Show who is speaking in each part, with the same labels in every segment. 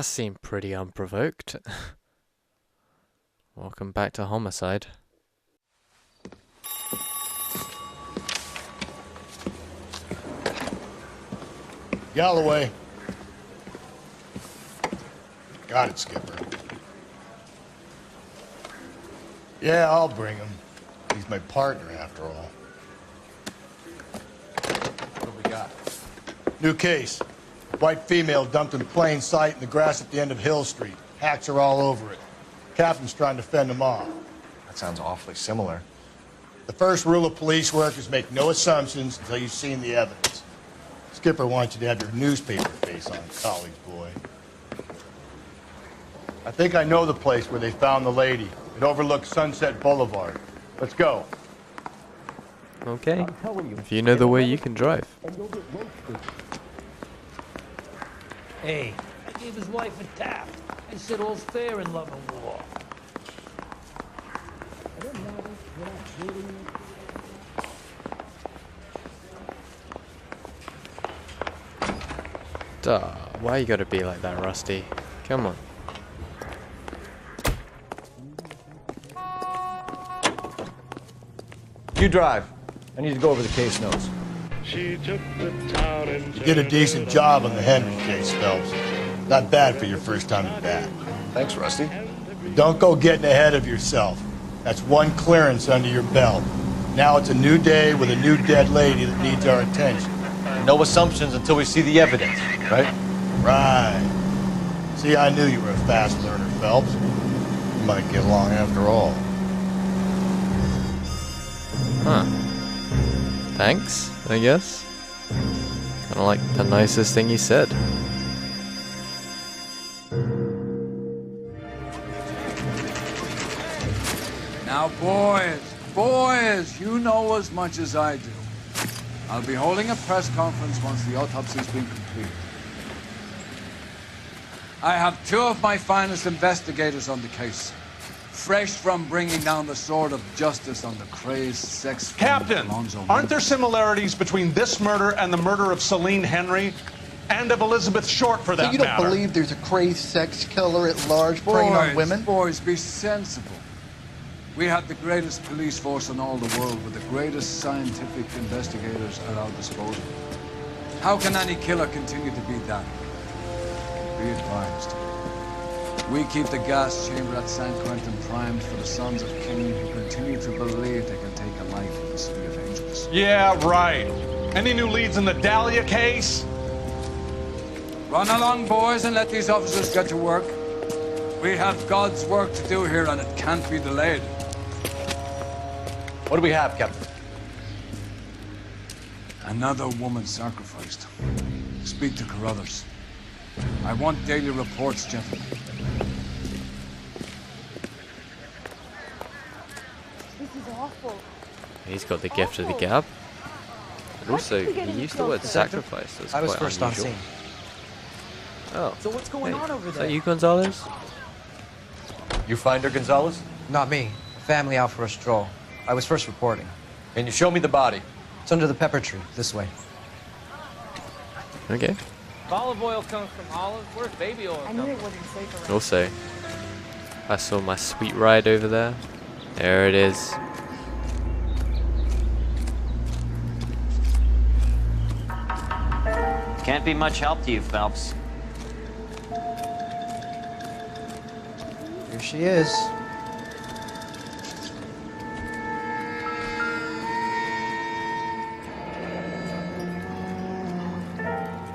Speaker 1: that seemed pretty unprovoked. Welcome back to Homicide.
Speaker 2: Galloway. Got it, Skipper. Yeah, I'll bring him. He's my partner, after all.
Speaker 3: What do we got?
Speaker 2: New case. White female dumped in plain sight in the grass at the end of Hill Street. Hacks are all over it. Captain's trying to fend them off.
Speaker 3: That sounds awfully similar.
Speaker 2: The first rule of police work is make no assumptions until you've seen the evidence. Skipper wants you to have your newspaper face on, college boy. I think I know the place where they found the lady. It overlooks Sunset Boulevard. Let's go.
Speaker 1: Okay. If you know the way, you can drive.
Speaker 4: Hey, I gave his wife a tap. I said all's fair in love and war.
Speaker 1: Duh, why you gotta be like that, Rusty? Come on.
Speaker 3: You drive. I need to go over the case notes.
Speaker 2: You did a decent job on the Henry case, Phelps. Not bad for your first time at bat.
Speaker 3: Thanks, Rusty.
Speaker 2: But don't go getting ahead of yourself. That's one clearance under your belt. Now it's a new day with a new dead lady that needs our attention.
Speaker 3: No assumptions until we see the evidence, right?
Speaker 2: Right. See, I knew you were a fast learner, Phelps. You might get along after all.
Speaker 1: Huh. Thanks, I guess. Kinda like the nicest thing he said.
Speaker 5: Now, boys, you know as much as I do. I'll be holding a press conference once the autopsy's been completed. I have two of my finest investigators on the case, fresh from bringing down the sword of justice on the crazed sex...
Speaker 6: Captain, aren't there similarities between this murder and the murder of Celine Henry? And of Elizabeth Short, for that
Speaker 7: So you don't
Speaker 6: matter?
Speaker 7: believe there's a crazed sex killer at large preying on women?
Speaker 5: Boys, be sensible. We have the greatest police force in all the world with the greatest scientific investigators at our disposal. How can any killer continue to beat that? Be advised. We keep the gas chamber at San Quentin primed for the sons of Cain who continue to believe they can take a life in the city of angels.
Speaker 6: Yeah, right. Any new leads in the Dahlia case?
Speaker 5: Run along, boys, and let these officers get to work. We have God's work to do here, and it can't be delayed.
Speaker 3: What do we have, Captain?
Speaker 5: Another woman sacrificed. Speak to Carruthers. I want daily reports, gentlemen.
Speaker 8: This is awful.
Speaker 1: He's got the gift of the gab. But also, he used the word sacrifice.
Speaker 9: I was first on scene.
Speaker 1: Oh.
Speaker 9: So what's going on over
Speaker 1: Is
Speaker 9: there?
Speaker 1: that you, Gonzalez?
Speaker 3: You find her, Gonzalez?
Speaker 9: Not me. Family out for a stroll. I was first reporting.
Speaker 3: Can you show me the body?
Speaker 9: It's under the pepper tree, this way.
Speaker 1: Okay.
Speaker 10: If olive oil comes from olives, where's baby oil?
Speaker 8: I knew it wasn't safe around.
Speaker 1: Also, I saw my sweet ride over there. There it is.
Speaker 10: Can't be much help to you, Phelps.
Speaker 9: Here she is.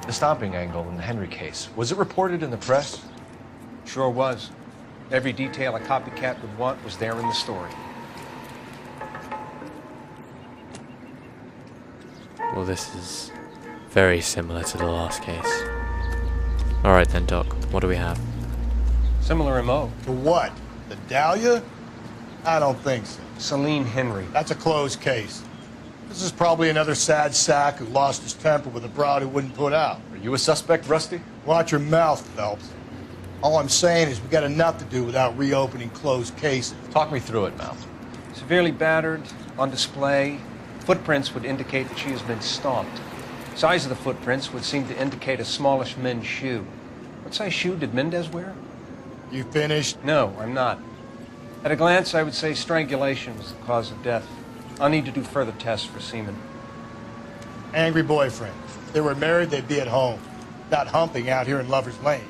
Speaker 3: The stomping angle in the Henry case. Was it reported in the press?
Speaker 11: Sure was. Every detail a copycat would want was there in the story.
Speaker 1: Well, this is very similar to the last case. Alright then, Doc. What do we have?
Speaker 11: Similar MO.
Speaker 2: For what? The Dahlia? I don't think so.
Speaker 11: Celine Henry.
Speaker 2: That's a closed case. This is probably another sad sack who lost his temper with a broad who wouldn't put out.
Speaker 3: Are you a suspect, Rusty?
Speaker 2: Watch your mouth, Phelps. All I'm saying is we got enough to do without reopening closed cases.
Speaker 3: Talk me through it, Mal.
Speaker 11: Severely battered, on display. Footprints would indicate that she has been stomped. Size of the footprints would seem to indicate a smallish men's shoe. What size shoe did Mendez wear?
Speaker 2: You finished?
Speaker 11: No, I'm not. At a glance, I would say strangulation was the cause of death. I'll need to do further tests for semen.
Speaker 2: Angry boyfriend. If they were married, they'd be at home. Not humping out here in Lover's Lane.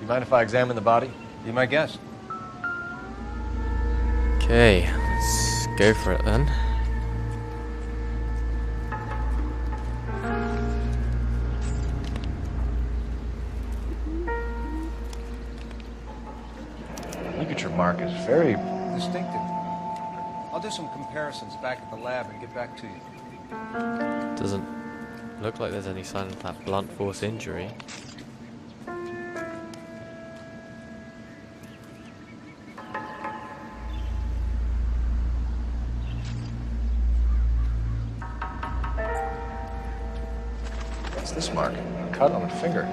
Speaker 3: You mind if I examine the body?
Speaker 11: Be my guest.
Speaker 1: Okay, let's go for it then.
Speaker 3: Ligature mark is very
Speaker 11: Distinctive. I'll do some comparisons back at the lab and get back to you.
Speaker 1: Doesn't look like there's any sign of that blunt force injury.
Speaker 3: What's this mark? A cut on the finger.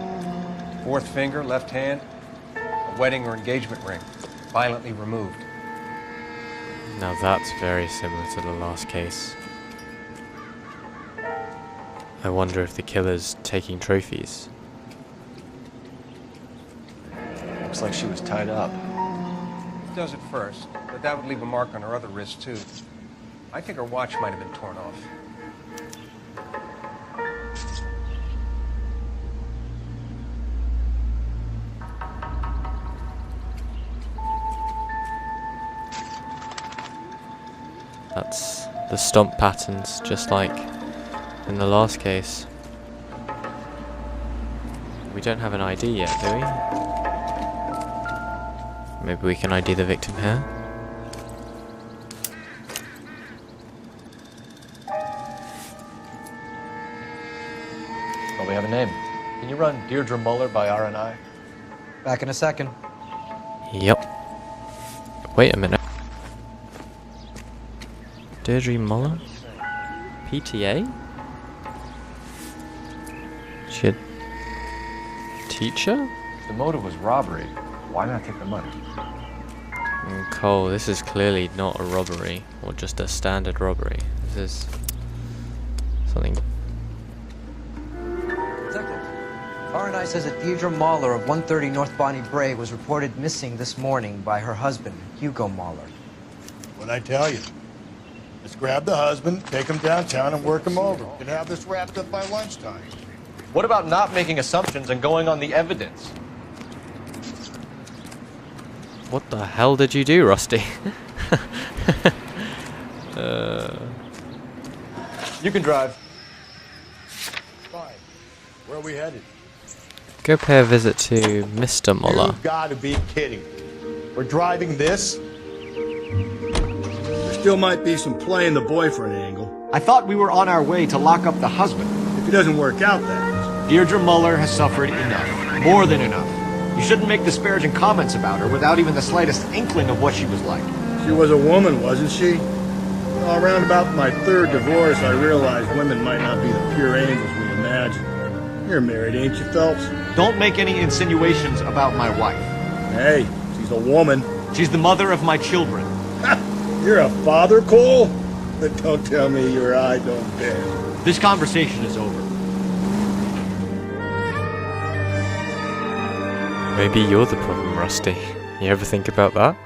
Speaker 11: Fourth finger, left hand, a wedding or engagement ring, violently removed.
Speaker 1: Now that's very similar to the last case. I wonder if the killer's taking trophies.
Speaker 3: Looks like she was tied up.
Speaker 11: It does at first, but that would leave a mark on her other wrist too. I think her watch might have been torn off.
Speaker 1: That's the stomp patterns, just like in the last case. We don't have an ID yet, do we? Maybe we can ID the victim here?
Speaker 3: Well, we have a name. Can you run Deirdre Muller by RNI?
Speaker 9: Back in a second.
Speaker 1: Yep. Wait a minute. Deirdre Muller? PTA? She a teacher?
Speaker 3: The motive was robbery. Why not take the money?
Speaker 1: Cole, this is clearly not a robbery, or just a standard robbery. This is something.
Speaker 9: Detective, RNI says that Deirdre Mahler of 130 North Bonnie Bray was reported missing this morning by her husband, Hugo Mahler.
Speaker 2: What'd I tell you? Let's grab the husband, take him downtown, and work him over. We can have this wrapped up by lunchtime.
Speaker 3: What about not making assumptions and going on the evidence?
Speaker 1: What the hell did you do, Rusty?
Speaker 3: You can drive.
Speaker 2: Fine. Where are we headed?
Speaker 1: Go pay a visit to Mr. Muller.
Speaker 2: You've got to be kidding me. We're driving this? There still might be some playing the boyfriend angle.
Speaker 12: I thought we were on our way to lock up the husband.
Speaker 2: If it doesn't work out, that is.
Speaker 12: Deirdre Muller has suffered enough. More than enough. You shouldn't make disparaging comments about her without even the slightest inkling of what she was like.
Speaker 2: She was a woman, wasn't she? Well, around about my third divorce, I realized women might not be the pure angels we imagine. You're married, ain't you, Phelps?
Speaker 12: Don't make any insinuations about my wife.
Speaker 2: Hey, she's a woman.
Speaker 12: She's the mother of my children.
Speaker 2: You're a father, Cole? But don't tell me your eye don't bend.
Speaker 12: This conversation is over.
Speaker 1: Maybe you're the problem, Rusty. You ever think about that?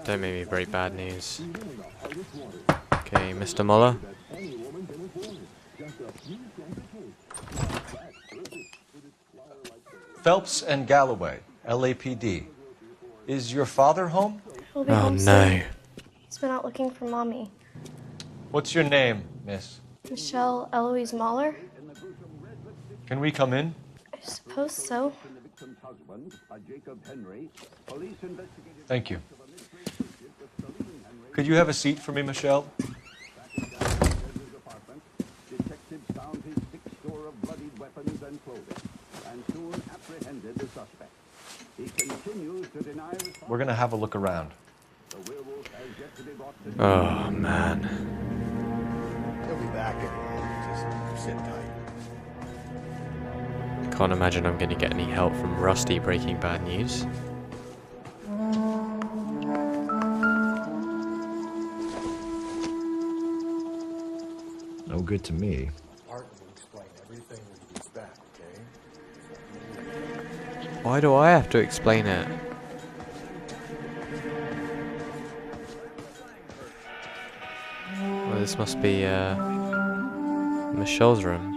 Speaker 1: Don't make me break bad news. Okay, Mr. Muller.
Speaker 3: Phelps and Galloway, LAPD. Is your father home?
Speaker 13: He'll be
Speaker 1: Oh
Speaker 13: home
Speaker 1: no.
Speaker 13: soon. He's been out looking for Mommy.
Speaker 3: What's your name, miss?
Speaker 13: Michelle Eloise Mahler?
Speaker 3: Can we come in?
Speaker 13: I suppose so.
Speaker 3: Thank you. Could you have a seat for me, Michelle? We're gonna have a look around.
Speaker 1: Oh man.
Speaker 2: He'll be back in a minute. Just sit tight.
Speaker 1: Can't imagine I'm gonna get any help from Rusty breaking bad news.
Speaker 12: No good to me.
Speaker 1: Why do I have to explain it? Well, this must be Michelle's room.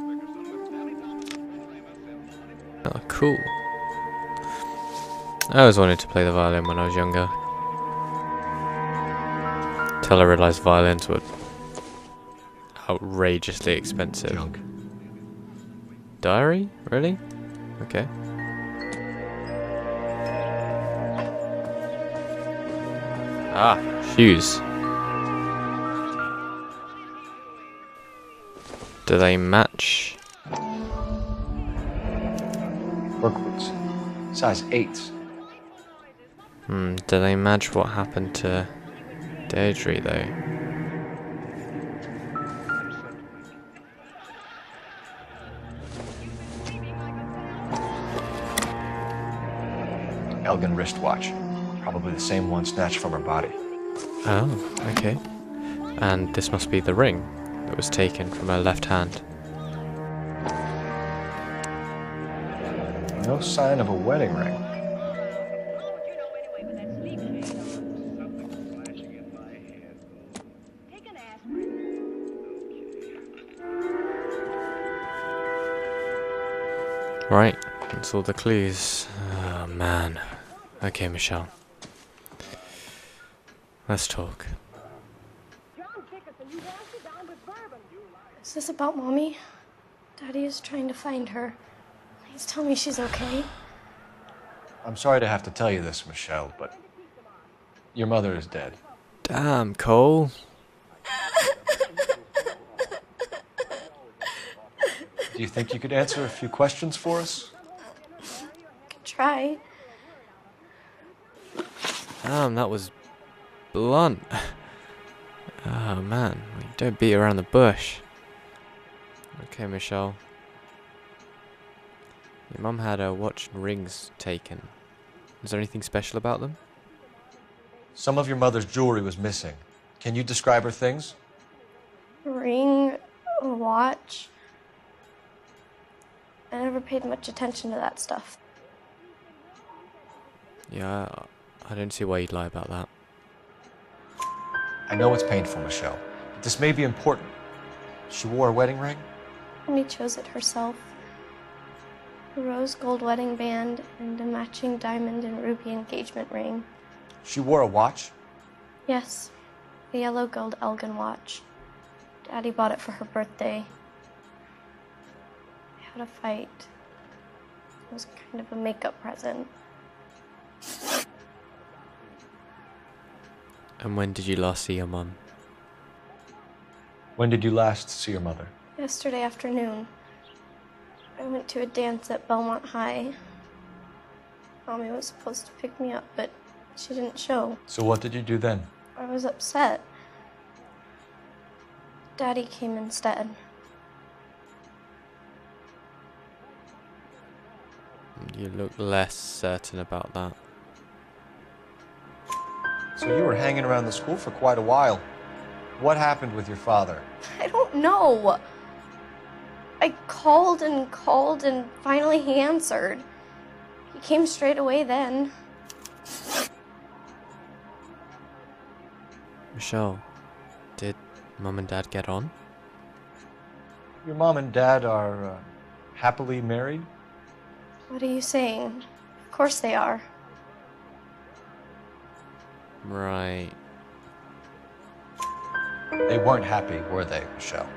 Speaker 1: Oh, cool. I always wanted to play the violin when I was younger. Till I realised violins were outrageously expensive.
Speaker 12: Junk.
Speaker 1: Diary? Really? Okay. Ah, shoes. Do they match?
Speaker 3: Work boots. Size 8s.
Speaker 1: Do they match what happened to Deirdre though?
Speaker 3: Elgin wristwatch. Probably the same one snatched from her body.
Speaker 1: Oh, okay. And this must be the ring that was taken from her left hand.
Speaker 3: No sign of a wedding ring.
Speaker 1: Right, that's all the clues. Oh man. Okay, Michelle. Let's talk.
Speaker 13: Is this about Mommy? Daddy is trying to find her. Please tell me she's okay.
Speaker 3: I'm sorry to have to tell you this, Michelle, but your mother is dead.
Speaker 1: Damn, Cole.
Speaker 3: Do you think you could answer a few questions for us?
Speaker 13: Could try.
Speaker 1: Damn, that was blunt. Oh man, don't beat around the bush. Okay, Michelle. Your mum had her watch and rings taken. Is there anything special about them?
Speaker 3: Some of your mother's jewelry was missing. Can you describe her things?
Speaker 13: A ring, a watch. I never paid much attention to that stuff.
Speaker 1: Yeah, I don't see why you'd lie about that.
Speaker 3: I know it's painful, Michelle, but this may be important. She wore a wedding ring?
Speaker 13: Mommy chose it herself. A rose gold wedding band and a matching diamond and ruby engagement ring.
Speaker 3: She wore a watch?
Speaker 13: Yes, a yellow gold Elgin watch. Daddy bought it for her birthday. I had a fight. It was kind of a makeup present.
Speaker 1: And when did you last see your mum?
Speaker 3: When did you last see your mother?
Speaker 13: Yesterday afternoon. I went to a dance at Belmont High. Mommy was supposed to pick me up, but she didn't show.
Speaker 3: So what did you do then?
Speaker 13: I was upset. Daddy came instead.
Speaker 1: You look less certain about that.
Speaker 3: So you were hanging around the school for quite a while. What happened with your father?
Speaker 13: I don't know. I called and finally he answered. He came straight away then.
Speaker 1: Michelle, did Mum and Dad get on?
Speaker 3: Your mom and dad are happily married?
Speaker 13: What are you saying? Of course they are.
Speaker 1: Right.
Speaker 3: They weren't happy, were they, Michelle?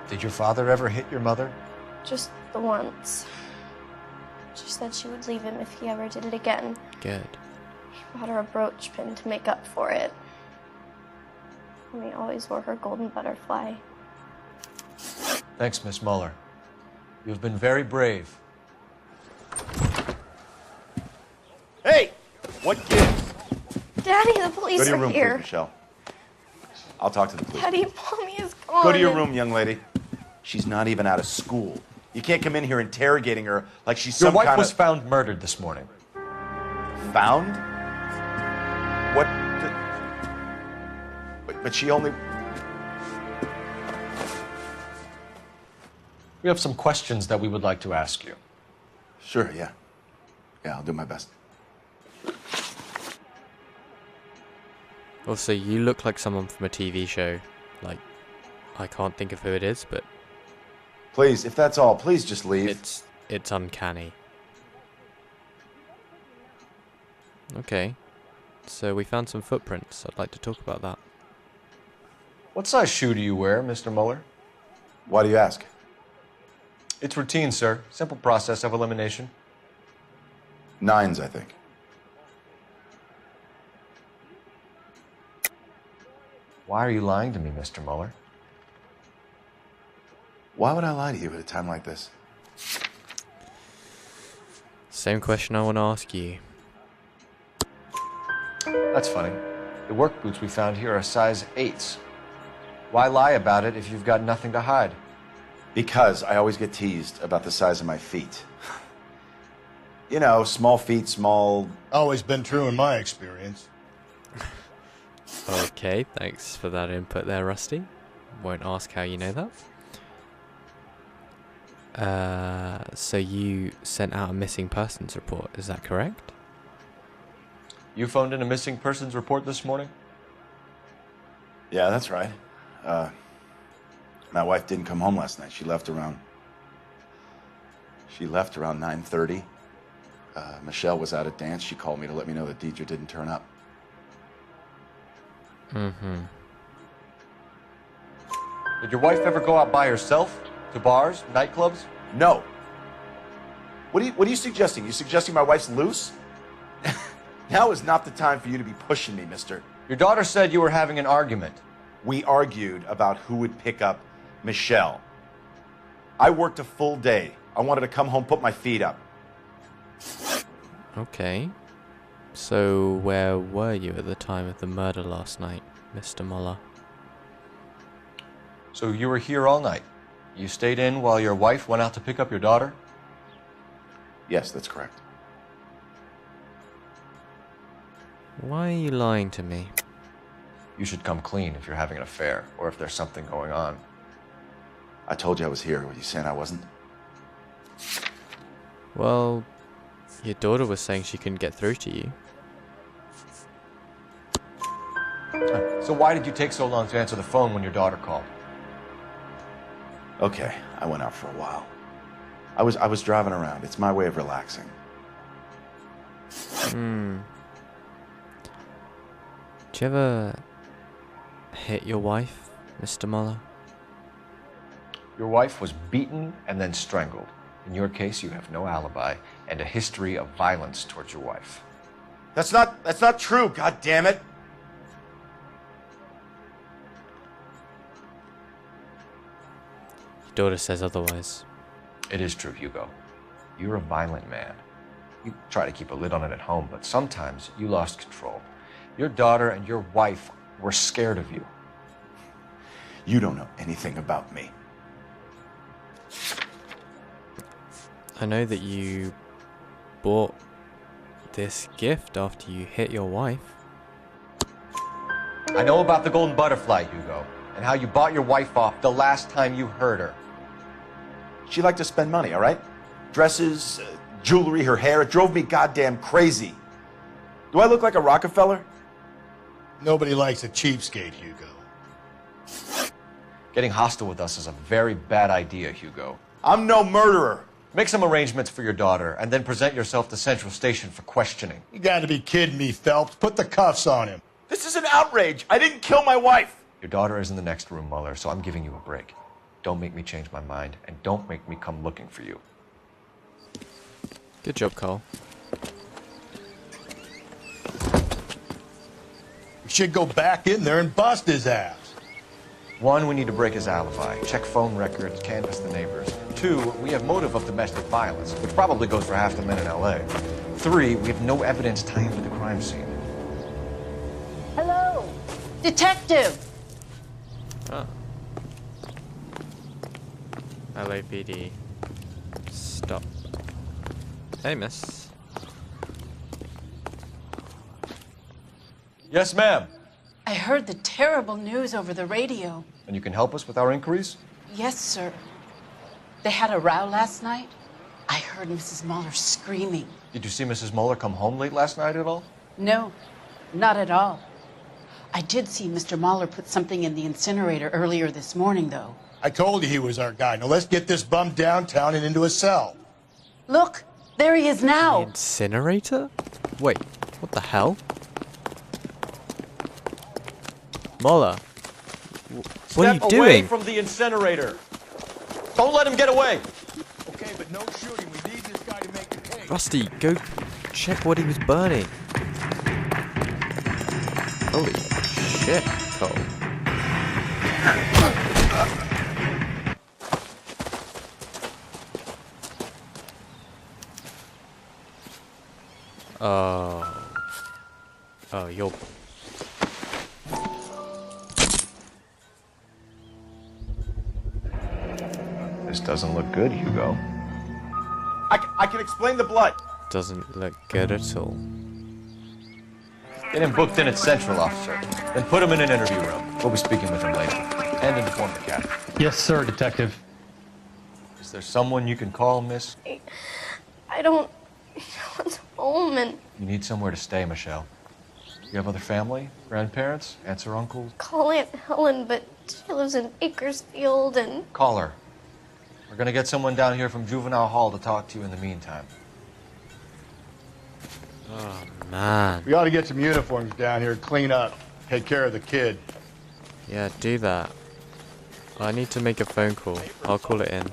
Speaker 3: Did your father ever hit your mother?
Speaker 13: Just the once. She said she would leave him if he ever did it again.
Speaker 1: Good.
Speaker 13: He bought her a brooch pin to make up for it. And he always wore her golden butterfly.
Speaker 3: Thanks, Miss Muller. You've been very brave.
Speaker 14: Hey! What gives?
Speaker 13: Daddy, the police
Speaker 14: Go to your
Speaker 13: are
Speaker 14: room,
Speaker 13: here.
Speaker 14: please, Michelle. I'll talk to the police.
Speaker 13: Daddy, Mommy is gone.
Speaker 14: Go to your room, young lady. She's not even out of school. You can't come in here interrogating her like she's
Speaker 3: Your
Speaker 14: some
Speaker 3: wife
Speaker 14: kind
Speaker 3: was
Speaker 14: of...
Speaker 3: found murdered this morning.
Speaker 14: Found? What? But she only...
Speaker 3: We have some questions that we would like to ask you.
Speaker 14: Sure, yeah. Yeah, I'll do my best.
Speaker 1: Also, you look like someone from a TV show. Like, I can't think of who it is, but...
Speaker 14: Please, if that's all, please just leave.
Speaker 1: It's uncanny. Okay. So we found some footprints. I'd like to talk about that.
Speaker 3: What size shoe do you wear, Mr. Mueller?
Speaker 14: Why do you ask?
Speaker 3: It's routine, sir. Simple process of elimination.
Speaker 14: 9s, I think.
Speaker 3: Why are you lying to me, Mr. Mueller?
Speaker 14: Why would I lie to you at a time like this?
Speaker 1: Same question I want to ask you.
Speaker 3: That's funny. The work boots we found here are size 8s. Why lie about it if you've got nothing to hide?
Speaker 14: Because I always get teased about the size of my feet. You know, small feet, small...
Speaker 2: Always been true in my experience.
Speaker 1: Okay, thanks for that input there, Rusty. Won't ask how you know that. So you sent out a missing persons report, is that correct?
Speaker 3: You phoned in a missing persons report this morning?
Speaker 14: Yeah, that's right. My wife didn't come home last night. She left around 9:30. Michelle was at a dance. She called me to let me know that Deidre didn't turn up.
Speaker 1: Mm-hmm.
Speaker 3: Did your wife ever go out by herself? To bars, nightclubs?
Speaker 14: No. What are you suggesting? You suggesting my wife's loose? Now is not the time for you to be pushing me, mister.
Speaker 3: Your daughter said you were having an argument.
Speaker 14: We argued about who would pick up Michelle. I worked a full day. I wanted to come home, put my feet up.
Speaker 1: Okay. So where were you at the time of the murder last night, Mr. Mueller?
Speaker 3: So you were here all night? You stayed in while your wife went out to pick up your daughter?
Speaker 14: Yes, that's correct.
Speaker 1: Why are you lying to me?
Speaker 3: You should come clean if you're having an affair, or if there's something going on.
Speaker 14: I told you I was here. Were you saying I wasn't?
Speaker 1: Well, your daughter was saying she couldn't get through to you.
Speaker 3: So why did you take so long to answer the phone when your daughter called?
Speaker 14: Okay, I went out for a while. I was driving around. It's my way of relaxing.
Speaker 1: Did you ever hit your wife, Mr. Mueller?
Speaker 3: Your wife was beaten and then strangled. In your case, you have no alibi and a history of violence towards your wife.
Speaker 14: That's not true, god damn it.
Speaker 1: Your daughter says otherwise.
Speaker 3: It is true, Hugo. You're a violent man. You try to keep a lid on it at home, but sometimes you lost control. Your daughter and your wife were scared of you.
Speaker 14: You don't know anything about me.
Speaker 1: I know that you bought this gift after you hit your wife.
Speaker 3: I know about the golden butterfly, Hugo, and how you bought your wife off the last time you heard her.
Speaker 14: She liked to spend money, all right? Dresses, jewelry, her hair. It drove me goddamn crazy. Do I look like a Rockefeller?
Speaker 2: Nobody likes a cheapskate, Hugo.
Speaker 3: Getting hostile with us is a very bad idea, Hugo.
Speaker 14: I'm no murderer.
Speaker 3: Make some arrangements for your daughter, and then present yourself to Central Station for questioning.
Speaker 2: You gotta be kidding me, Phelps. Put the cuffs on him.
Speaker 14: This is an outrage. I didn't kill my wife.
Speaker 3: Your daughter is in the next room, Mueller, so I'm giving you a break. Don't make me change my mind, and don't make me come looking for you.
Speaker 1: Good job, Cole.
Speaker 2: We should go back in there and bust his ass.
Speaker 3: 1, we need to break his alibi. Check phone records, canvass the neighbors. 2, we have motive of domestic violence, which probably goes for half the men in L.A. 3, we have no evidence tying to the crime scene.
Speaker 8: Hello, detective.
Speaker 1: Oh. LAPD. Stop. Hey, miss.
Speaker 3: Yes, ma'am.
Speaker 8: I heard the terrible news over the radio.
Speaker 3: And you can help us with our inquiries?
Speaker 8: Yes, sir.
Speaker 15: They had a row last night. I heard Mrs. Muller screaming.
Speaker 3: Did you see Mrs. Muller come home late last night at all?
Speaker 15: No, not at all. I did see Mr. Muller put something in the incinerator earlier this morning, though.
Speaker 2: I told you he was our guy. Now let's get this bum downtown and into a cell.
Speaker 15: Look, there he is now.
Speaker 1: Incinerator? Wait, what the hell? Muller, what are you
Speaker 3: Step
Speaker 1: doing?
Speaker 3: away from the incinerator. Don't let him get away.
Speaker 2: Okay, but no shooting. We need this guy to make the case.
Speaker 1: Rusty, go check what he was burning. Holy shit, Cole. Oh, you're...
Speaker 3: This doesn't look good, Hugo.
Speaker 14: I can explain the blood.
Speaker 1: Doesn't look good at all.
Speaker 3: Get him booked in at Central, officer. Then put him in an interview room. We'll be speaking with him later. And inform the captain.
Speaker 16: Yes, sir, Detective.
Speaker 3: Is there someone you can call, miss?
Speaker 13: I don't want home, and
Speaker 3: You need somewhere to stay, Michelle. You have other family? Grandparents? Aunts or uncles?
Speaker 13: call Aunt Helen, but she lives in Bakersfield, and
Speaker 3: Call her. We're gonna get someone down here from Juvenile Hall to talk to you in the meantime.
Speaker 1: Oh, man.
Speaker 2: We ought to get some uniforms down here, clean up, take care of the kid.
Speaker 1: Yeah, do that. I need to make a phone call. I'll call it in.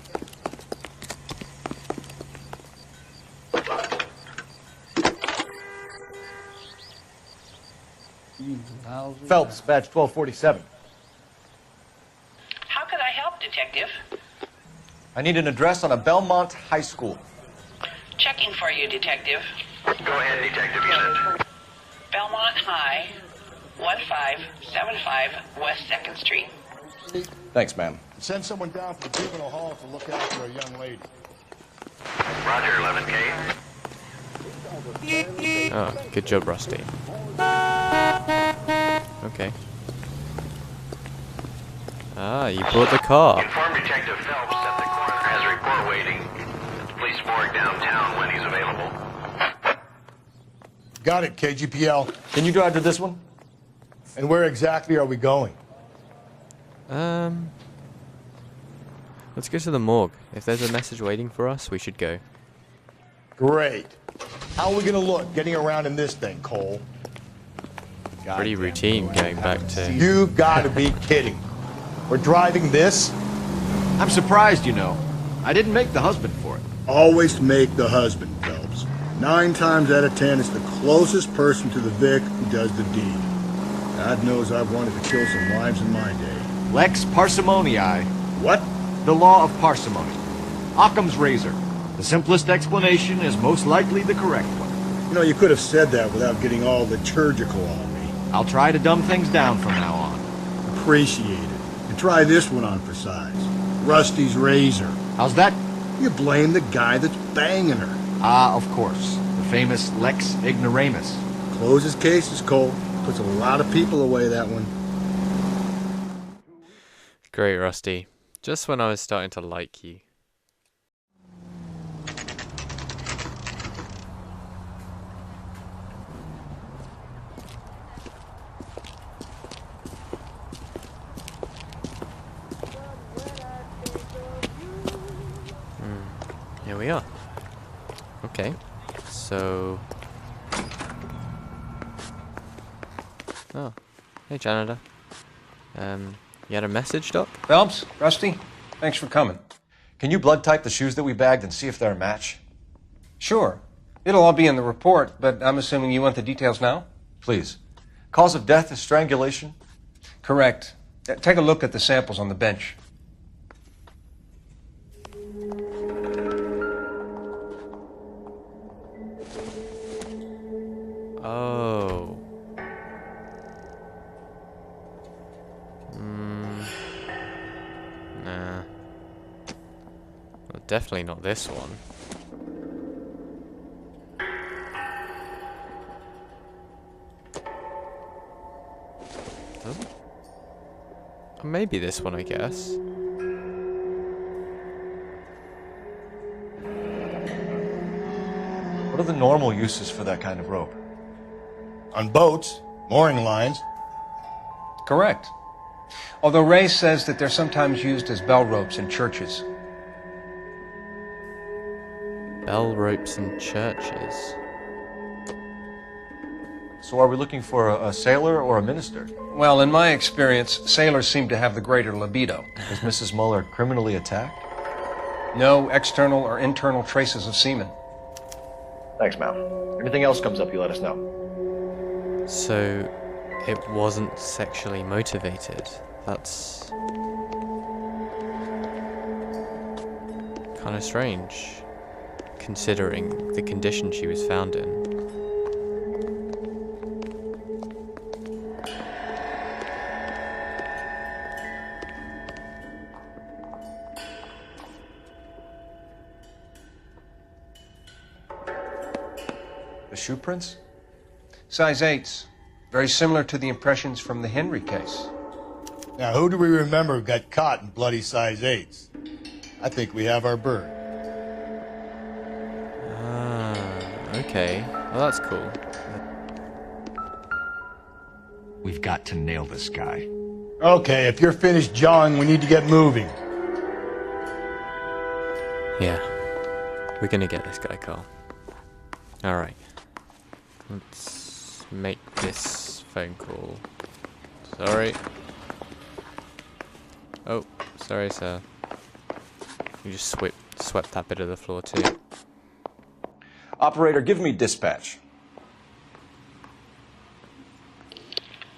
Speaker 3: Phelps, badge 1247.
Speaker 17: How can I help, Detective?
Speaker 3: I need an address on a Belmont High School.
Speaker 17: Checking for you, Detective.
Speaker 18: Go ahead, Detective. You said.
Speaker 17: Belmont High, 1575 West 2nd Street.
Speaker 3: Thanks, ma'am.
Speaker 2: Send someone down from Juvenile Hall to look after a young lady.
Speaker 18: Roger, 11K.
Speaker 1: Oh, good job, Rusty. Okay. Ah, you brought the car.
Speaker 18: Inform Detective Phelps that the coroner has a report waiting at the police morgue downtown when he's available.
Speaker 2: Got it, KGPL.
Speaker 3: Can you drive to this one?
Speaker 2: And where exactly are we going?
Speaker 1: Let's go to the morgue. If there's a message waiting for us, we should go.
Speaker 2: Great. How are we gonna look getting around in this thing, Cole?
Speaker 1: Pretty routine going back to...
Speaker 2: You gotta be kidding. We're driving this?
Speaker 12: I'm surprised, you know. I didn't make the husband for it.
Speaker 2: Always make the husband, Phelps. 9 times out of 10, it's the closest person to the Vic who does the deed. God knows I've wanted to kill some wives in my day.
Speaker 12: Lex parsimoniae.
Speaker 2: What?
Speaker 12: The law of parsimony. Occam's razor. The simplest explanation is most likely the correct one.
Speaker 2: You know, you could have said that without getting all liturgical on me.
Speaker 12: I'll try to dumb things down from now on.
Speaker 2: Appreciate it. And try this one on for size. Rusty's razor.
Speaker 12: How's that?
Speaker 2: You blame the guy that's banging her.
Speaker 12: Ah, of course. The famous Lex ignoramus.
Speaker 2: Closes cases, Cole. Puts a lot of people away, that one.
Speaker 1: Great, Rusty. Just when I was starting to like you. Here we are. Okay, so... Oh, hey janitor. You had a message, Doc?
Speaker 11: Phelps, Rusty, thanks for coming.
Speaker 3: Can you blood type the shoes that we bagged and see if they're a match?
Speaker 11: Sure. It'll all be in the report, but I'm assuming you want the details now?
Speaker 3: Please. Cause of death is strangulation?
Speaker 11: Correct. Take a look at the samples on the bench.
Speaker 1: Oh. Nah. Well, definitely not this one. Oh. Maybe this one, I guess.
Speaker 3: What are the normal uses for that kind of rope?
Speaker 2: On boats, mooring lines.
Speaker 11: Correct. Although Ray says that they're sometimes used as bell ropes in churches.
Speaker 1: Bell ropes in churches.
Speaker 3: So are we looking for a sailor or a minister?
Speaker 11: Well, in my experience, sailors seem to have the greater libido.
Speaker 3: Was Mrs. Muller criminally attacked?
Speaker 11: No external or internal traces of semen.
Speaker 3: Thanks, Mal. Anything else comes up, you let us know.
Speaker 1: So, it wasn't sexually motivated. That's kind of strange, considering the condition she was found in.
Speaker 3: The shoe prints?
Speaker 11: Size 8s. Very similar to the impressions from the Henry case.
Speaker 2: Now, who do we remember got caught in bloody size 8s? I think we have our bird.
Speaker 1: Ah, okay. Well, that's cool.
Speaker 12: We've got to nail this guy.
Speaker 2: Okay, if you're finished jawing, we need to get moving.
Speaker 1: Yeah. We're gonna get this guy, Carl. Alright. Let's make this phone call. Sorry. Oh, sorry, sir. You just swept that bit of the floor too.
Speaker 3: Operator, give me dispatch.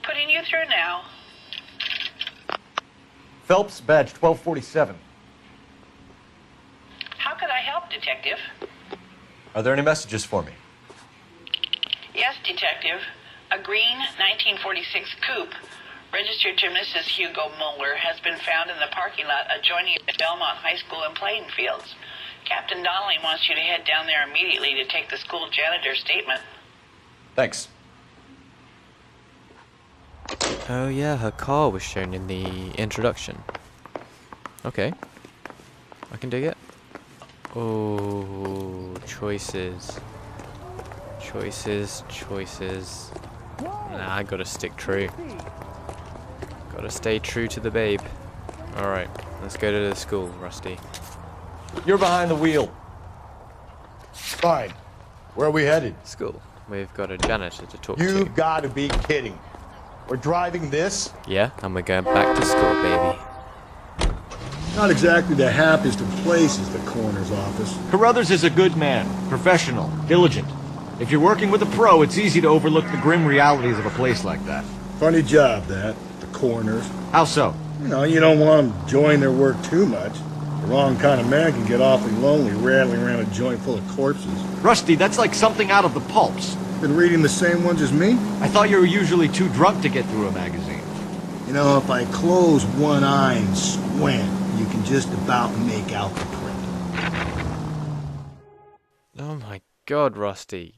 Speaker 17: Putting you through now.
Speaker 3: Phelps, badge 1247.
Speaker 17: How could I help, Detective?
Speaker 3: Are there any messages for me?
Speaker 17: Yes, Detective. A green 1946 coupe, registered to Mrs. Hugo Muller, has been found in the parking lot adjoining the Belmont High School and playing fields. Captain Donnelly wants you to head down there immediately to take the school janitor's statement.
Speaker 3: Thanks.
Speaker 1: Oh yeah, her car was shown in the introduction. Okay. I can dig it. Oh, choices. Choices. Nah, I gotta stick true. Gotta stay true to the babe. Alright, let's go to the school, Rusty.
Speaker 3: You're behind the wheel.
Speaker 2: Fine. Where are we headed?
Speaker 1: School. We've got a janitor to talk to.
Speaker 2: You've got to be kidding. We're driving this?
Speaker 1: Yeah, and we're going back to school, baby.
Speaker 2: Not exactly the happiest of places, the coroner's office.
Speaker 12: Carruthers is a good man, professional, diligent. If you're working with a pro, it's easy to overlook the grim realities of a place like that.
Speaker 2: Funny job, that. The coroner's.
Speaker 12: How so?
Speaker 2: You know, you don't want them enjoying their work too much. The wrong kind of man can get awfully lonely rattling around a joint full of corpses.
Speaker 12: Rusty, that's like something out of the pulps.
Speaker 2: Been reading the same ones as me?
Speaker 12: I thought you were usually too drunk to get through a magazine.
Speaker 2: You know, if I close one eye and squint, you can just about make out the print.
Speaker 1: Oh my god, Rusty.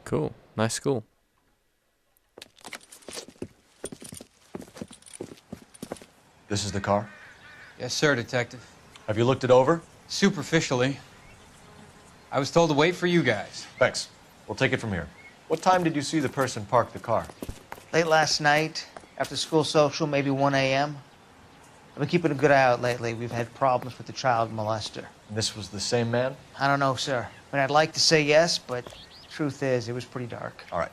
Speaker 1: Cool. Nice school.
Speaker 3: This is the car?
Speaker 16: Yes, sir, Detective.
Speaker 3: Have you looked it over?
Speaker 16: Superficially. I was told to wait for you guys.
Speaker 3: Thanks. We'll take it from here. What time did you see the person park the car?
Speaker 9: Late last night, after school social, maybe 1 a.m. I've been keeping a good eye out lately. We've had problems with the child molester.
Speaker 3: And this was the same man?
Speaker 9: I don't know, sir. I mean, I'd like to say yes, but truth is, it was pretty dark.
Speaker 3: All right.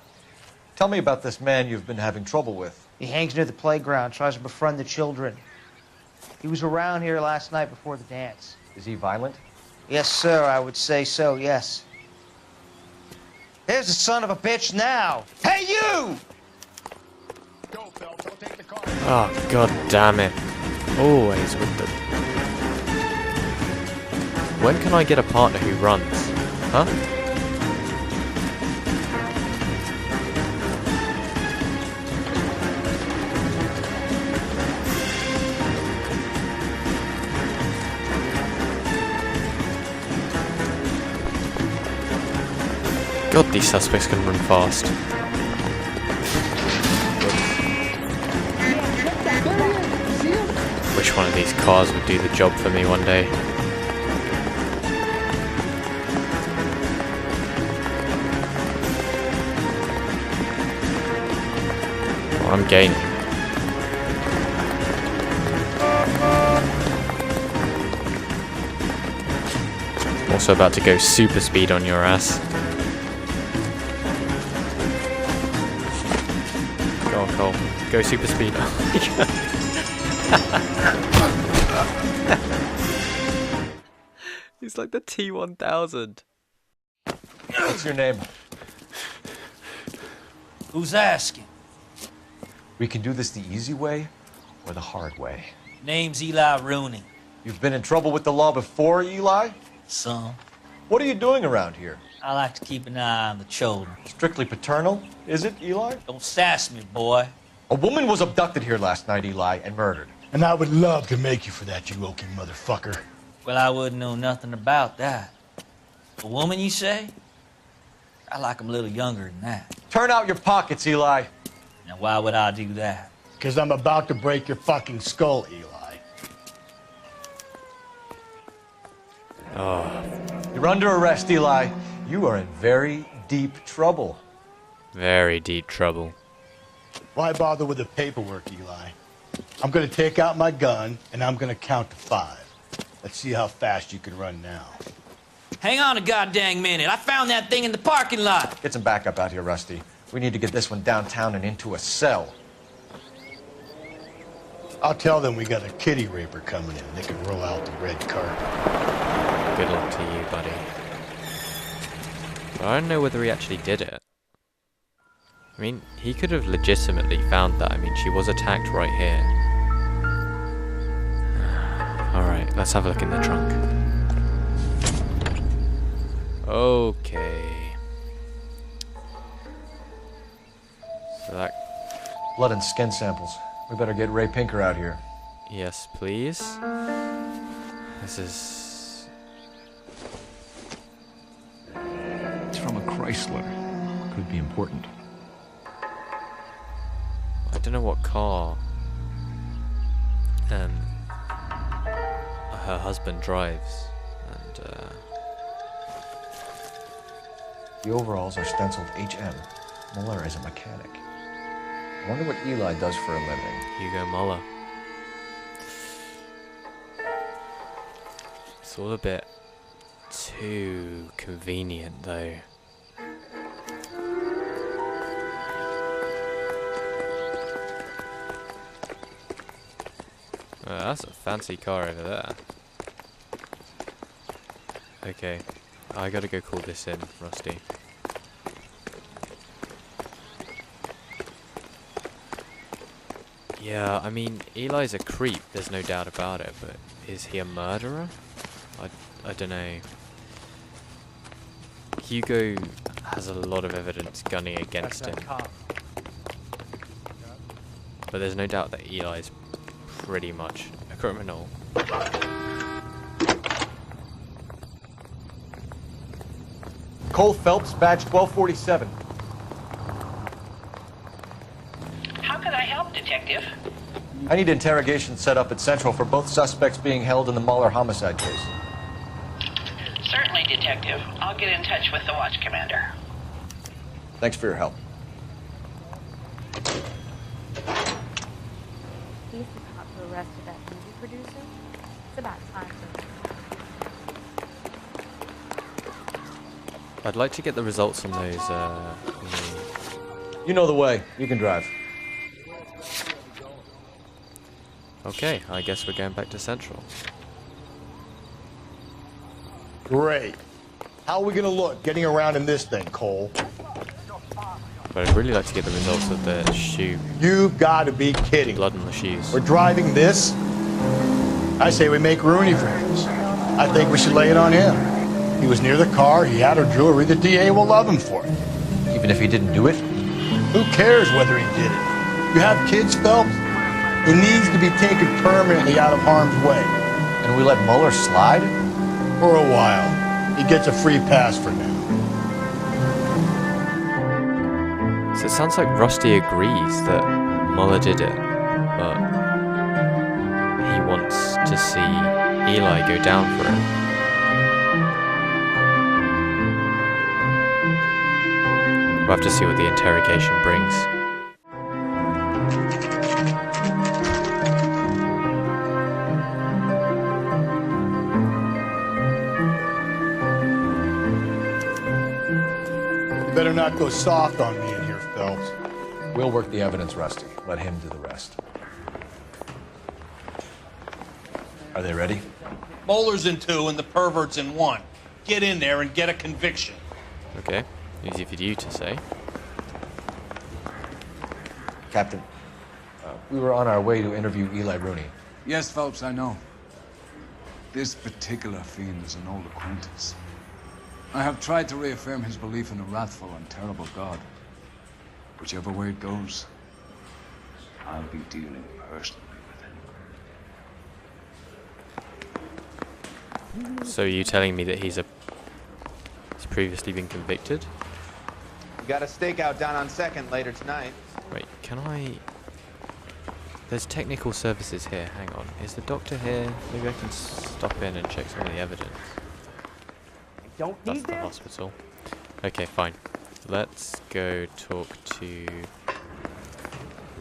Speaker 3: Tell me about this man you've been having trouble with.
Speaker 9: He hangs near the playground, tries to befriend the children. He was around here last night before the dance.
Speaker 3: Is he violent?
Speaker 9: Yes, sir, I would say so, yes. There's the son of a bitch now. Hey, you!
Speaker 2: Go, Phelps, I'll take the car.
Speaker 1: Oh, god damn it. Always with the... When can I get a partner who runs? Huh? God, these suspects can run fast. Which wish one of these cars would do the job for me one day. Well, I'm gaining. I'm also about to go super speed on your ass. Go on, Cole. Go super speed. He's like the T-1000.
Speaker 3: What's your name?
Speaker 4: Who's asking?
Speaker 3: We can do this the easy way or the hard way.
Speaker 4: Name's Eli Rooney.
Speaker 3: You've been in trouble with the law before, Eli?
Speaker 4: Some.
Speaker 3: What are you doing around here?
Speaker 4: I like to keep an eye on the children.
Speaker 3: Strictly paternal, is it, Eli?
Speaker 4: Don't sass me, boy.
Speaker 3: A woman was abducted here last night, Eli, and murdered.
Speaker 2: And I would love to make you for that, you Okie motherfucker.
Speaker 4: Well, I wouldn't know nothing about that. A woman, you say? I like 'em a little younger than that.
Speaker 3: Turn out your pockets, Eli.
Speaker 4: Now, why would I do that?
Speaker 2: Because I'm about to break your fucking skull, Eli.
Speaker 1: Oh.
Speaker 3: You're under arrest, Eli. You are in very deep trouble.
Speaker 1: Very deep trouble.
Speaker 2: Why bother with the paperwork, Eli? I'm gonna take out my gun, and I'm gonna count to 5. Let's see how fast you can run now.
Speaker 4: Hang on a goddamn minute. I found that thing in the parking lot.
Speaker 3: Get some backup out here, Rusty. We need to get this one downtown and into a cell.
Speaker 2: I'll tell them we got a kitty raper coming in. They can roll out the red carpet.
Speaker 1: Good luck to you, buddy. But I don't know whether he actually did it. I mean, he could have legitimately found that. I mean, she was attacked right here. Alright, let's have a look in the trunk. Okay. So that...
Speaker 3: Blood and skin samples. We better get Ray Pinker out here.
Speaker 1: Yes, please. This is...
Speaker 12: It's from a Chrysler. Could be important.
Speaker 1: I don't know what car her husband drives, and
Speaker 3: The overalls are stenciled HM. Muller is a mechanic. I wonder what Eli does for a living.
Speaker 1: Hugo Muller. It's all a bit too convenient, though. Oh, that's a fancy car over there. Okay, I gotta go call this in, Rusty. Yeah, I mean, Eli's a creep, there's no doubt about it, but is he a murderer? I don't know. Hugo has a lot of evidence gunning against him. But there's no doubt that Eli's pretty much a criminal.
Speaker 3: Cole Phelps, badge 1247.
Speaker 17: How can I help, Detective?
Speaker 3: I need interrogation set up at Central for both suspects being held in the Muller homicide case.
Speaker 17: Certainly, Detective. I'll get in touch with the watch commander.
Speaker 3: Thanks for your help.
Speaker 19: He's the cop who arrested that movie producer. It's about time for him.
Speaker 1: I'd like to get the results on those,
Speaker 3: You know the way. You can drive.
Speaker 1: Okay, I guess we're going back to Central.
Speaker 2: Great. How are we gonna look getting around in this thing, Cole?
Speaker 1: But I'd really like to get the results of the shoe.
Speaker 2: You've got to be kidding.
Speaker 1: Blood on the shoes.
Speaker 2: We're driving this? I say we make Rooney famous. I think we should lay it on him. He was near the car, he had her jewelry, the DA will love him for it.
Speaker 3: Even if he didn't do it?
Speaker 2: Who cares whether he did it? You have kids, Phelps? He needs to be taken permanently out of harm's way.
Speaker 3: And we let Muller slide?
Speaker 2: For a while. He gets a free pass for now.
Speaker 1: So it sounds like Rusty agrees that Muller did it, but he wants to see Eli go down for it. We'll have to see what the interrogation brings.
Speaker 2: You better not go soft on me in here, Phelps.
Speaker 3: We'll work the evidence, Rusty. Let him do the rest. Are they ready?
Speaker 6: Moeller's in 2 and the pervert's in 1. Get in there and get a conviction.
Speaker 1: Okay, easy for you to say.
Speaker 3: Captain, we were on our way to interview Eli Rooney.
Speaker 5: Yes, Phelps, I know. This particular fiend is an old acquaintance. I have tried to reaffirm his belief in a wrathful and terrible God. Whichever way it goes, I'll be dealing personally with him.
Speaker 1: So are you telling me that he's previously been convicted?
Speaker 20: We got a stakeout down on 2nd later tonight.
Speaker 1: Wait, can I... There's technical services here, hang on. Is the doctor here? Maybe I can stop in and check some of the evidence. That's the hospital. Okay, fine. Let's go talk to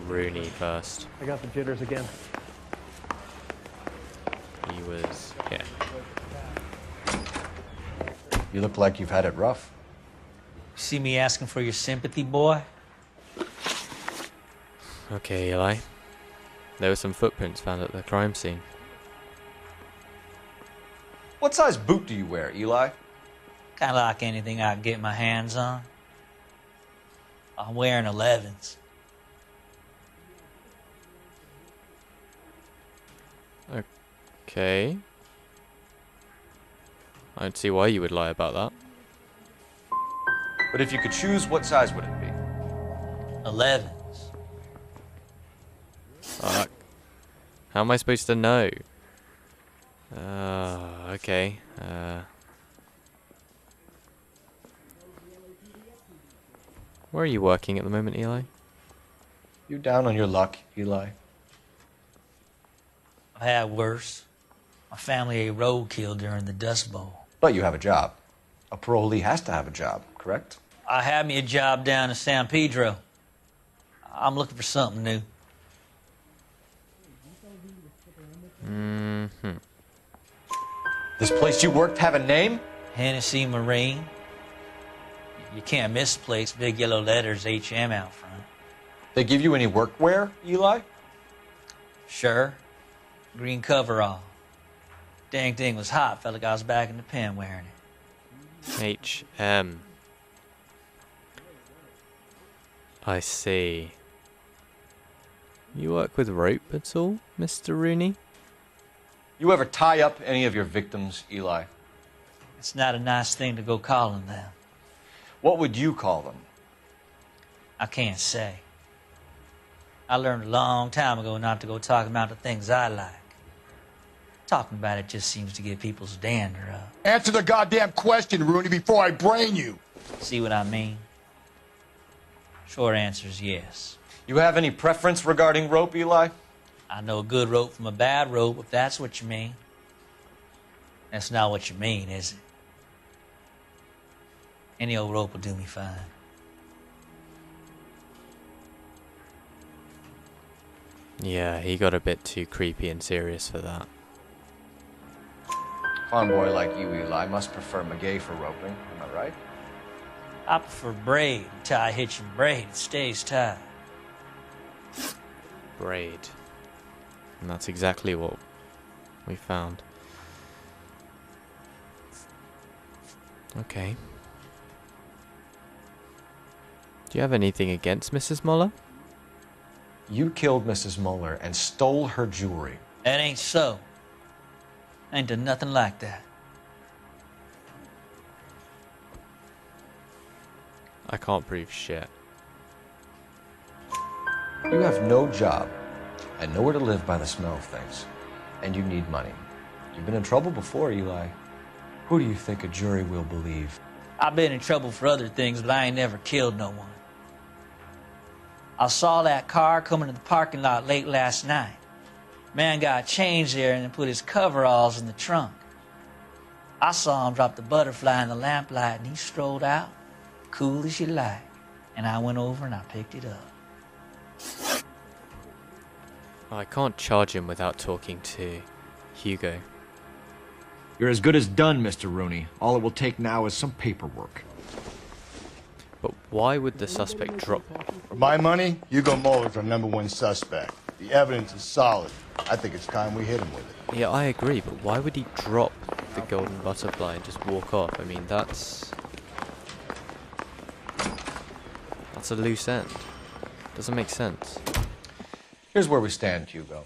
Speaker 1: Rooney first.
Speaker 11: I got the jitters again.
Speaker 1: He was here.
Speaker 3: You look like you've had it rough.
Speaker 4: See me asking for your sympathy, boy?
Speaker 1: Okay, Eli. There were some footprints found at the crime scene.
Speaker 3: What size boot do you wear, Eli?
Speaker 4: Kind of like anything I can get my hands on. I'm wearing 11s.
Speaker 1: Okay. I don't see why you would lie about that.
Speaker 3: But if you could choose, what size would it be?
Speaker 4: 11s.
Speaker 1: Fuck. How am I supposed to know? Okay. Where are you working at the moment, Eli?
Speaker 3: You down on your luck, Eli?
Speaker 4: I've had worse. My family ate roadkill during the Dust Bowl.
Speaker 3: But you have a job. A parolee has to have a job, correct?
Speaker 4: I had me a job down in San Pedro. I'm looking for something new.
Speaker 1: Mm-hmm.
Speaker 3: This place you worked have a name?
Speaker 4: Hennessy Marine. You can't miss the place. Big yellow letters, HM out front.
Speaker 3: They give you any workwear, Eli?
Speaker 4: Sure. Green coverall. Dang thing was hot. Felt like I was back in the pen wearing it.
Speaker 1: HM. I see. You work with rope at all, Mr. Rooney?
Speaker 3: You ever tie up any of your victims, Eli?
Speaker 4: It's not a nice thing to go calling them.
Speaker 3: What would you call them?
Speaker 4: I can't say. I learned a long time ago not to go talking about the things I like. Talking about it just seems to get people's dander up.
Speaker 2: Answer the goddamn question, Rooney, before I brain you.
Speaker 4: See what I mean? Short answer is yes.
Speaker 3: You have any preference regarding rope, Eli?
Speaker 4: I know a good rope from a bad rope, if that's what you mean. That's not what you mean, is it? Any old rope will do me fine.
Speaker 1: Yeah, he got a bit too creepy and serious for that.
Speaker 3: Farm boy like you, Eli, must prefer Magay for roping, am I right?
Speaker 4: I prefer braid. Tie hitching braid, it stays tied.
Speaker 1: Braid. And that's exactly what we found. Okay. Do you have anything against Mrs. Muller?
Speaker 3: You killed Mrs. Muller and stole her jewelry.
Speaker 4: That ain't so. I ain't done nothing like that.
Speaker 1: I can't prove shit.
Speaker 3: You have no job and nowhere to live by the smell of things. And you need money. You've been in trouble before, Eli. Who do you think a jury will believe?
Speaker 4: I've been in trouble for other things, but I ain't never killed no one. I saw that car coming to the parking lot late last night. Man got changed there and then put his coveralls in the trunk. I saw him drop the butterfly in the lamplight and he strolled out, cool as you like. And I went over and I picked it up.
Speaker 1: I can't charge him without talking to Hugo.
Speaker 12: You're as good as done, Mr. Rooney. All it will take now is some paperwork.
Speaker 1: But why would the suspect drop?
Speaker 2: For my money, Hugo Muller's our #1 suspect. The evidence is solid. I think it's time we hit him with it.
Speaker 1: Yeah, I agree, but why would he drop the golden butterfly and just walk off? I mean, that's a loose end. Doesn't make sense.
Speaker 3: Here's where we stand, Hugo.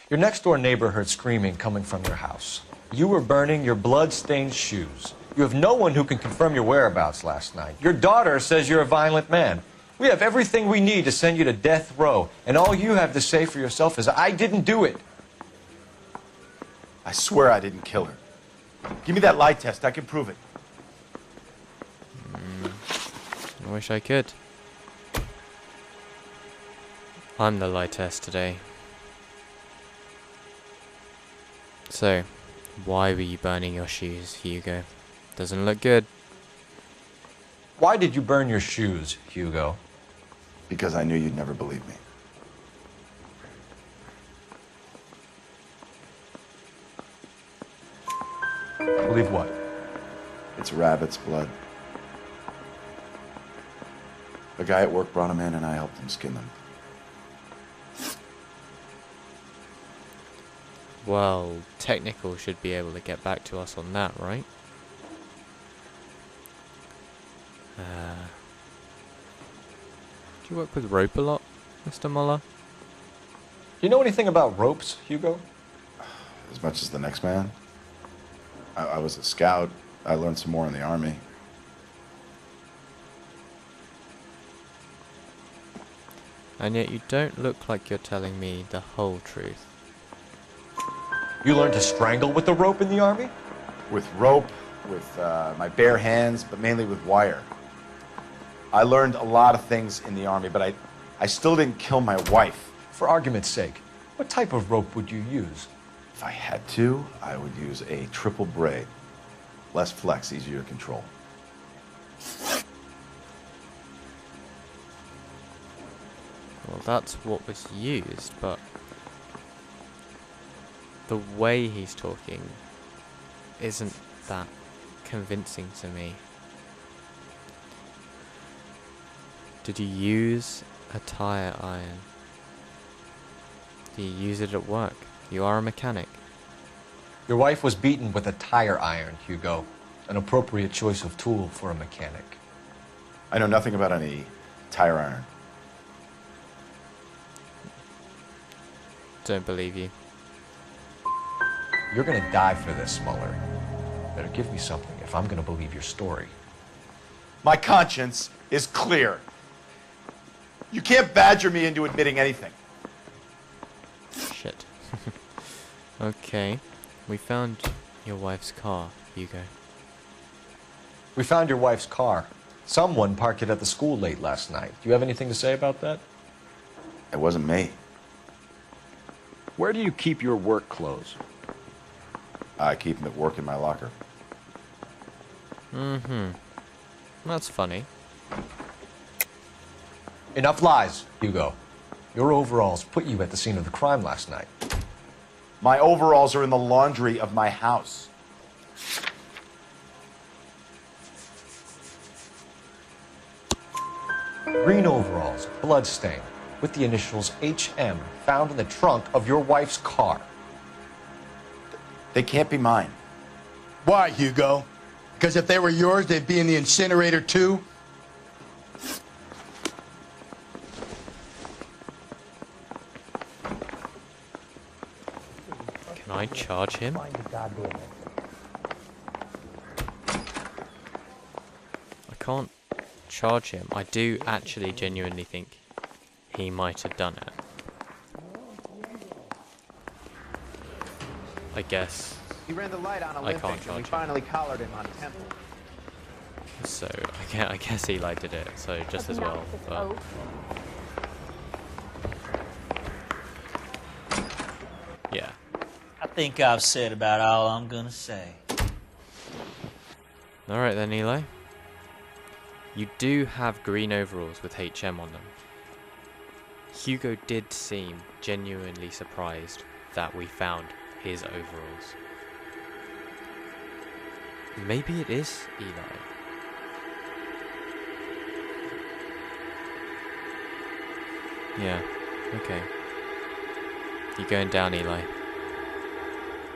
Speaker 3: Your next-door neighbor heard screaming coming from your house. You were burning your blood-stained shoes. You have no one who can confirm your whereabouts last night. Your daughter says you're a violent man. We have everything we need to send you to death row, and all you have to say for yourself is, I didn't do it.
Speaker 14: I swear I didn't kill her. Give me that lie test. I can prove it.
Speaker 1: I wish I could. I'm the lie test today. So, why were you burning your shoes, Hugo? Doesn't look good.
Speaker 3: Why did you burn your shoes, Hugo?
Speaker 14: Because I knew you'd never believe me.
Speaker 3: Believe what?
Speaker 14: It's rabbit's blood. A guy at work brought him in and I helped him skin them.
Speaker 1: Well, Technical should be able to get back to us on that, right? Do you work with rope a lot, Mr. Muller?
Speaker 3: Do you know anything about ropes, Hugo?
Speaker 14: As much as the next man. I was a scout. I learned some more in the Army.
Speaker 1: And yet you don't look like you're telling me the whole truth.
Speaker 3: You learned to strangle with the rope in the Army?
Speaker 14: With rope, with my bare hands, but mainly with wire. I learned a lot of things in the Army, but I still didn't kill my wife.
Speaker 3: For argument's sake, what type of rope would you use?
Speaker 14: If I had to, I would use a triple braid. Less flex, easier to control.
Speaker 1: Well, that's what was used, but the way he's talking isn't that convincing to me. Did you use a tire iron? Do you use it at work? You are a mechanic.
Speaker 3: Your wife was beaten with a tire iron, Hugo. An appropriate choice of tool for a mechanic.
Speaker 14: I know nothing about any tire iron.
Speaker 1: Don't believe you.
Speaker 3: You're gonna die for this, Muller. Better give me something if I'm gonna believe your story.
Speaker 14: My conscience is clear. You can't badger me into admitting anything.
Speaker 1: Shit. Okay. We found your wife's car, Hugo.
Speaker 3: We found your wife's car. Someone parked it at the school late last night. Do you have anything to say about that?
Speaker 14: It wasn't me.
Speaker 12: Where do you keep your work clothes?
Speaker 14: I keep them at work in my locker.
Speaker 1: Mm-hmm. That's funny.
Speaker 3: Enough lies, Hugo. Your overalls put you at the scene of the crime last night.
Speaker 14: My overalls are in the laundry of my house.
Speaker 3: Green overalls, bloodstained, with the initials HM found in the trunk of your wife's car.
Speaker 14: They can't be mine.
Speaker 2: Why, Hugo? Because if they were yours, they'd be in the incinerator too?
Speaker 1: Can I charge him? I can't charge him. I do actually genuinely think he might have done it. I guess.
Speaker 20: He ran the light on
Speaker 1: I can't
Speaker 20: Olympics, and
Speaker 1: charge
Speaker 20: we
Speaker 1: him.
Speaker 20: finally collared him on Temple.
Speaker 1: So I guess Eli did it. So just as well. But
Speaker 4: think I've said about all I'm gonna say.
Speaker 1: Alright then, Eli. You do have green overalls with HM on them. Hugo did seem genuinely surprised that we found his overalls. Maybe it is Eli. Yeah, okay. You're going down, Eli.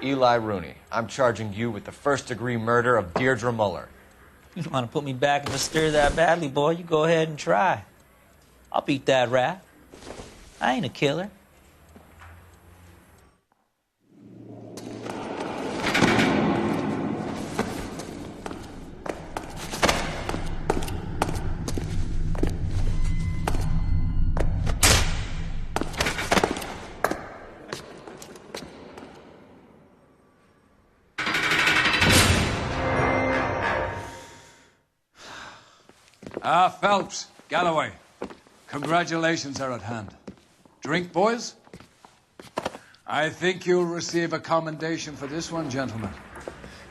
Speaker 3: Eli Rooney, I'm charging you with the first-degree murder of Deirdre Muller.
Speaker 4: You want to put me back in the stir that badly, boy? You go ahead and try. I'll beat that rap. I ain't a killer.
Speaker 5: Phelps, Galloway, congratulations are at hand. Drink, boys? I think you'll receive a commendation for this one, gentlemen.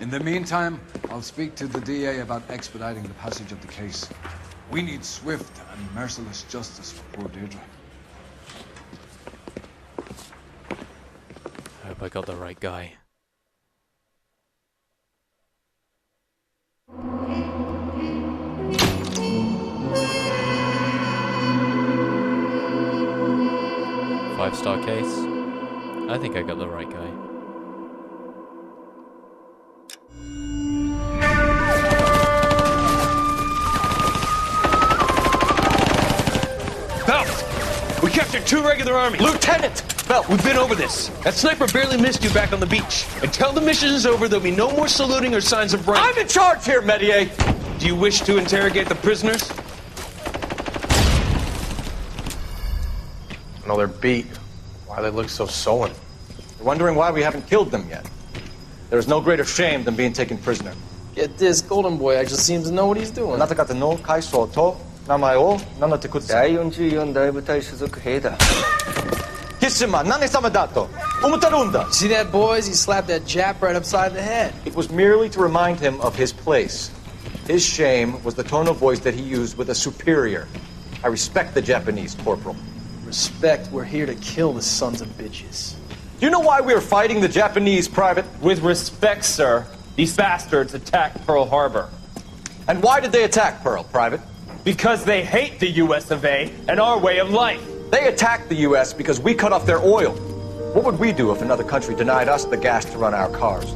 Speaker 5: In the meantime, I'll speak to the DA about expediting the passage of the case. We need swift and merciless justice for poor Deirdre.
Speaker 1: I hope I got the right guy. Five-star case. I think I got the right guy.
Speaker 21: Phelps! We captured 2 regular army. Lieutenant! Phelps, we've been over this. That sniper barely missed you back on the beach. Until the mission is over, there'll be no more saluting or signs of rank.
Speaker 12: I'm in charge here, Medier!
Speaker 21: Do you wish to interrogate the prisoners?
Speaker 12: No, they're beat. Why they look so sullen?
Speaker 3: You're wondering why we haven't killed them yet. There is no greater shame than being taken prisoner.
Speaker 22: Get this, Golden Boy actually seems to know what he's doing.
Speaker 3: See
Speaker 22: that, boys? He slapped that Jap right upside the head.
Speaker 3: It was merely to remind him of his place. His shame was the tone of voice that he used with a superior. I respect the Japanese, Corporal.
Speaker 22: Respect, we're here to kill the sons of bitches.
Speaker 3: Do you know why we are fighting the Japanese, Private?
Speaker 21: With respect, sir, these bastards attacked Pearl Harbor.
Speaker 3: And why did they attack Pearl, Private?
Speaker 21: Because they hate the US of A and our way of life.
Speaker 3: They attacked the US because we cut off their oil. What would we do if another country denied us the gas to run our cars?